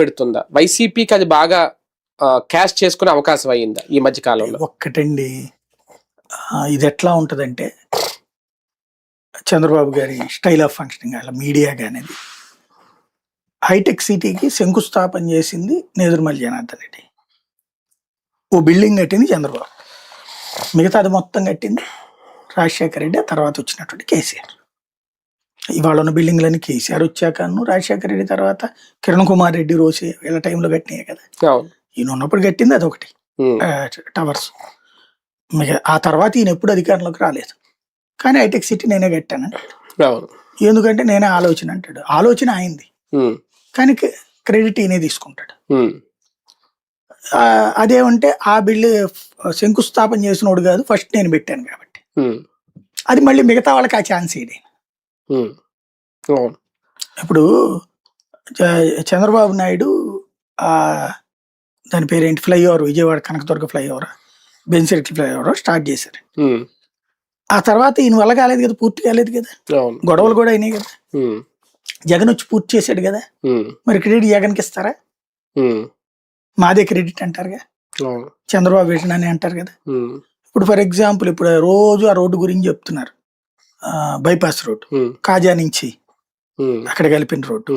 పెడుతుందా? వైసీపీకి అది బాగా క్యాష్ చేసుకునే అవకాశం అయ్యిందా ఈ మధ్య కాలంలో? ఒక్కటండి, ఇది ఎట్లా ఉంటుందంటే చంద్రబాబు గారి స్టైల్ ఆఫ్ ఫంక్షనింగ్, అలా మీడియా అనేది హైటెక్ సిటీకి శంకుస్థాపన చేసింది నేదురుమల్లి జనార్దన్ రెడ్డి. ఓ బిల్డింగ్ కట్టింది చంద్రబాబు, మిగతా అది మొత్తం కట్టింది రాజశేఖర రెడ్డి, ఆ తర్వాత వచ్చినటువంటి కేసీఆర్. ఇవాళ ఉన్న బిల్డింగ్లన్నీ కేసీఆర్ వచ్చాకను, రాజశేఖర రెడ్డి తర్వాత కిరణ్ కుమార్ రెడ్డి, రోసే వీళ్ళ టైంలో కట్టినాయి కదా. ఈయన ఉన్నప్పుడు కట్టింది అదొకటి టవర్స్. ఆ తర్వాత ఈయన ఎప్పుడు అధికారంలోకి రాలేదు, కానీ హైటెక్ సిటీ నేనే కట్టానండి. ఎందుకంటే నేనే ఆలోచన అంటాడు. ఆలోచన అయింది కానీ క్రెడిట్ ఈయనే తీసుకుంటాడు. అదేమంటే ఆ బిల్లు శంకుస్థాపన చేసినోడు కాదు, ఫస్ట్ నేను పెట్టాను కాబట్టి అది మళ్ళీ మిగతా వాళ్ళకి ఆ ఛాన్స్ ఇదే. ఇప్పుడు చంద్రబాబు నాయుడు దాని పేరేంటి, ఫ్లైఓవర్, విజయవాడ కనకదుర్గ ఫ్లైఓవర్, బెన్సిరెడ్డి ఫ్లైఓవర్ స్టార్ట్ చేశారు. ఆ తర్వాత ఈయన వల్ల కాలేదు కదా, పూర్తి కాలేదు కదా, గొడవలు కూడా అయినాయి కదా. జగన్ వచ్చి పూర్తి చేశాడు కదా, మరి క్రెడిట్ జగన్కి ఇస్తారా? మాదే క్రెడిట్ అంటారుగా, చంద్రబాబు విజన్ అని అంటారు కదా. ఇప్పుడు ఫర్ ఎగ్జాంపుల్ ఇప్పుడు రోజు ఆ రోడ్డు గురించి చెప్తున్నారు, బైపాస్ రోడ్డు, కాజా నుంచి అక్కడ కలిపిన రోడ్డు.